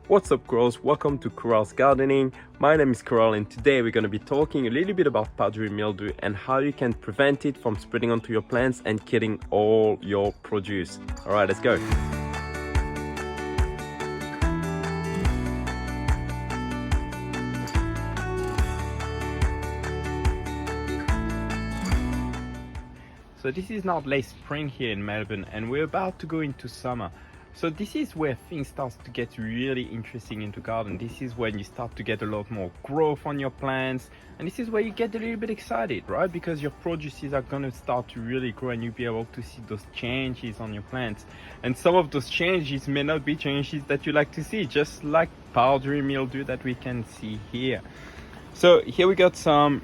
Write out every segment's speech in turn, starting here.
What's up, Corals? Welcome to Corals Gardening. My name is Coral, and today we're going to be talking a little bit about powdery mildew and how you can prevent it from spreading onto your plants and killing all your produce. All right, let's go. So this is now late spring here in Melbourne, and we're about to go into summer. So this is where things start to get really interesting into garden. This is when you start to get a lot more growth on your plants, and this is where you get a little bit excited, right? Because your produces are going to start to really grow and you'll be able to see those changes on your plants. And some of those changes may not be changes that you like to see, just like powdery mildew that we can see here. So here we got some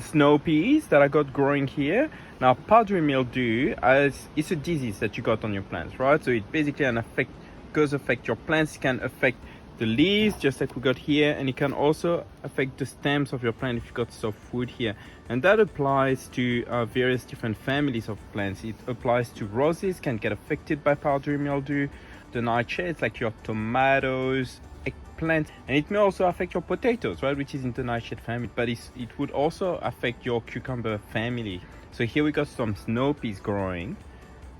snow peas that I got growing here. Now, powdery mildew it's a disease that you got on your plants, right? So it basically affect your plants. It can affect the leaves, just like we got here, and it can also affect the stems of your plant if you got softwood here. And that applies to various different families of plants. It applies to roses, can get affected by powdery mildew. The nightshades, like your tomatoes, eggplant, and it may also affect your potatoes, right, which is in the nightshade family, but it would also affect your cucumber family. So here we got some snow peas growing,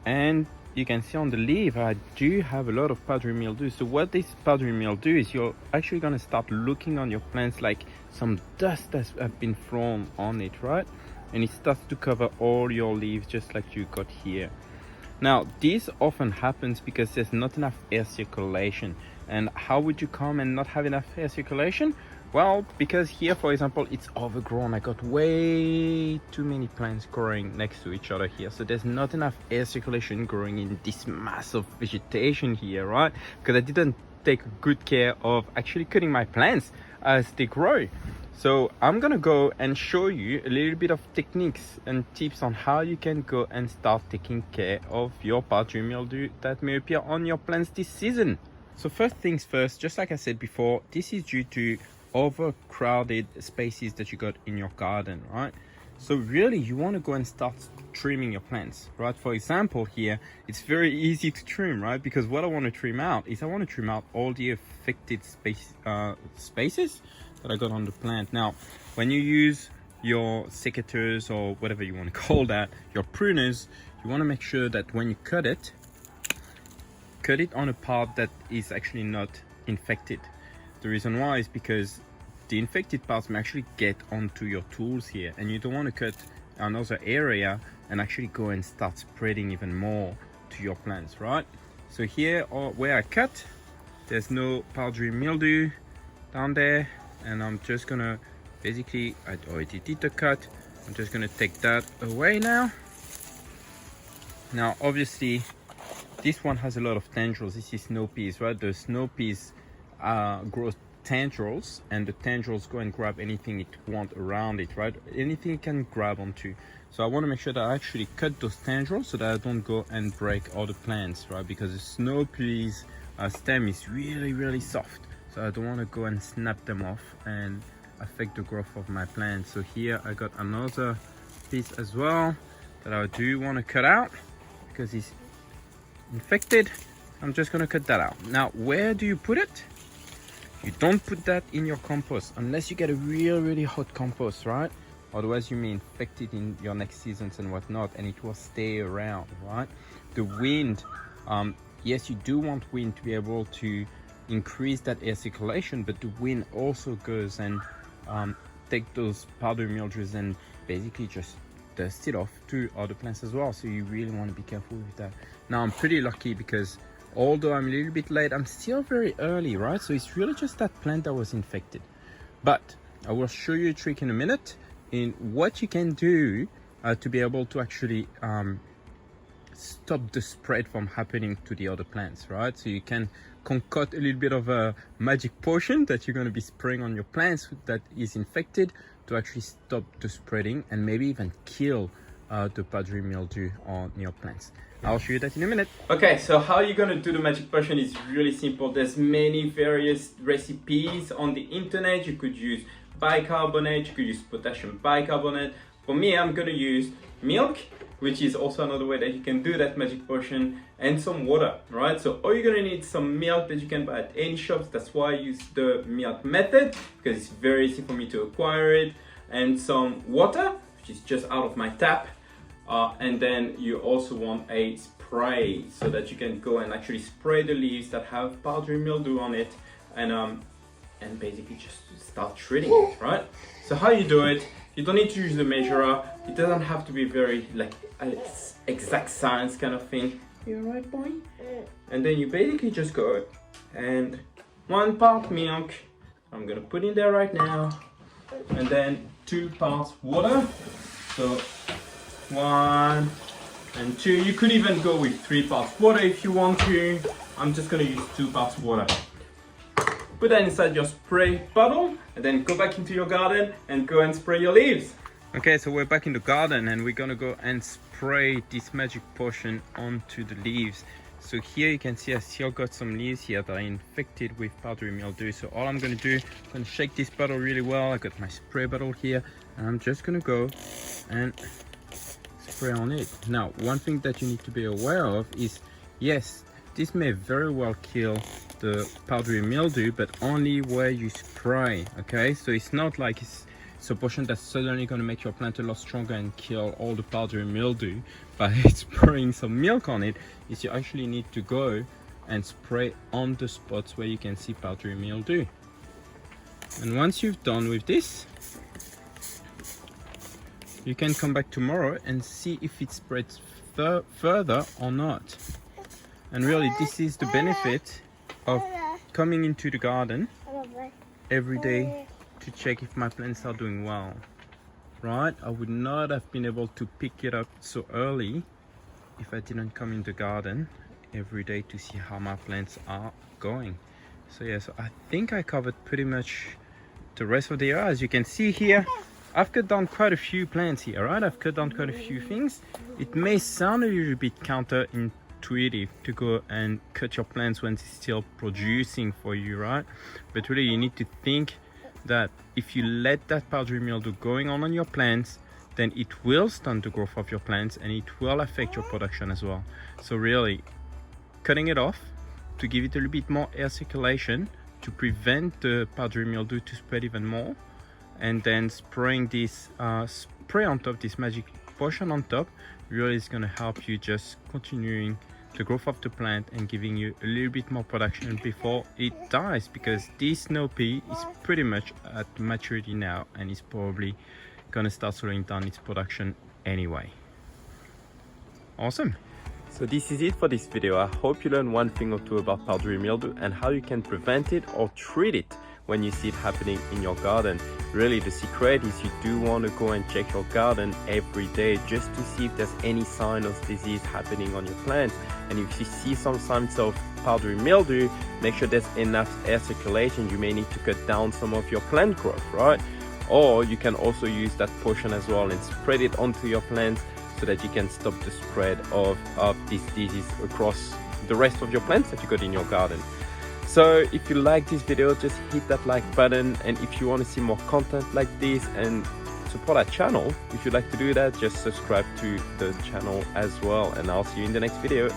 and you can see on the leaf I do have a lot of powdery mildew. So what this powdery mildew is, you're actually going to start looking on your plants like some dust has been thrown on it, right? And it starts to cover all your leaves just like you got here. Now, this often happens because there's not enough air circulation. And how would you come and not have enough air circulation? Well, because here, for example, it's overgrown. I got way too many plants growing next to each other here. So there's not enough air circulation growing in this mass of vegetation here, right? Because I didn't take good care of actually cutting my plants as they grow. So I'm gonna go and show you a little bit of techniques and tips on how you can go and start taking care of your powdery mildew that may appear on your plants this season. So first things first, just like I said before, this is due to overcrowded spaces that you got in your garden, right? So really you want to go and start trimming your plants, right? For example, here it's very easy to trim, right? Because what I want to trim out is I want to trim out all the affected spaces that I got on the plant. Now, when you use your secateurs or whatever you want to call that, your pruners, you want to make sure that when you cut it on a part that is actually not infected. The reason why is because the infected parts may actually get onto your tools here, and you don't want to cut another area and actually go and start spreading even more to your plants, right? So here where I cut, there's no powdery mildew down there, and I'm just gonna basically, I already did the cut, I'm just gonna take that away now. Now obviously this one has a lot of tendrils. This is snow peas, right? The snow peas grow tendrils, and the tendrils go and grab anything it wants around it, right? Anything it can grab onto. So I want to make sure that I actually cut those tendrils so that I don't go and break all the plants, right? Because the snow peas stem is really soft, so I don't want to go and snap them off and affect the growth of my plants. So here I got another piece as well that I do want to cut out because it's infected. I'm just going to cut that out. Now, where do you put it? You don't put that in your compost unless you get a really hot compost, right? Otherwise you may infect it in your next seasons and whatnot, and it will stay around, right? The wind, yes, you do want wind to be able to increase that air circulation, but the wind also goes and take those powdery mildews and basically just dust it off to other plants as well. So you really want to be careful with that. Now I'm pretty lucky because although I'm a little bit late, I'm still very early, right? So it's really just that plant that was infected. But I will show you a trick in a minute in what you can do to be able to actually stop the spread from happening to the other plants, right? So you can concoct a little bit of a magic potion that you're going to be spraying on your plants that is infected to actually stop the spreading and maybe even kill the powdery mildew on your plants. I'll show you that in a minute. Okay, so how you're gonna do the magic potion is really simple. There's many various recipes on the internet. You could use bicarbonate, you could use potassium bicarbonate. For me, I'm gonna use milk, which is also another way that you can do that magic potion, and some water, right? So all you're gonna need some milk that you can buy at any shops. That's why I use the milk method, because it's very easy for me to acquire it, and some water, which is just out of my tap. And then you also want a spray so that you can go and actually spray the leaves that have powdery mildew on it, and basically just start treating it, right? So how you do it, you don't need to use the measurer. It doesn't have to be very like exact science kind of thing. You alright, boy? And then you basically just go and 1 part milk, I'm gonna put in there right now, and then 2 parts water. So 1 and 2. You could even go with 3 parts water if you want to. I'm just gonna use 2 parts water. Put that inside your spray bottle and then go back into your garden and go and spray your leaves. Okay, so we're back in the garden and we're gonna go and spray this magic potion onto the leaves. So here you can see I still got some leaves here that are infected with powdery mildew. So all I'm gonna do, I'm gonna shake this bottle really well. I got my spray bottle here and I'm just gonna go and spray on it. Now, one thing that you need to be aware of is, yes, this may very well kill the powdery mildew, but only where you spray, okay? So it's not like it's a potion that's suddenly going to make your plant a lot stronger and kill all the powdery mildew by spraying some milk on it. Is you actually need to go and spray on the spots where you can see powdery mildew. And once you've done with this, you can come back tomorrow and see if it spreads further or not. And really, this is the benefit of coming into the garden every day to check if my plants are doing well, right? I would not have been able to pick it up so early if I didn't come in the garden every day to see how my plants are going. So yeah, so I think I covered pretty much the rest of the area. As you can see here, I've cut down quite a few plants here, right? I've cut down quite a few things. It may sound a little bit counterintuitive to go and cut your plants when it's still producing for you, right? But really you need to think that if you let that powdery mildew going on your plants, then it will stunt the growth of your plants and it will affect your production as well. So really cutting it off to give it a little bit more air circulation to prevent the powdery mildew to spread even more, and then spraying this spray on top, this magic potion on top, really is going to help you just continuing the growth of the plant and giving you a little bit more production before it dies, because this snow pea is pretty much at maturity now and is probably going to start slowing down its production anyway. Awesome. So this is it for this video. I hope you learned one thing or two about powdery mildew and how you can prevent it or treat it when you see it happening in your garden. Really, the secret is you do want to go and check your garden every day just to see if there's any sign of disease happening on your plants. And if you see some signs of powdery mildew, make sure there's enough air circulation. You may need to cut down some of your plant growth, right? Or you can also use that potion as well and spread it onto your plants so that you can stop the spread of this disease across the rest of your plants that you got in your garden. So if you like this video, just hit that like button, and if you want to see more content like this and support our channel, if you'd like to do that, just subscribe to the channel as well, and I'll see you in the next video.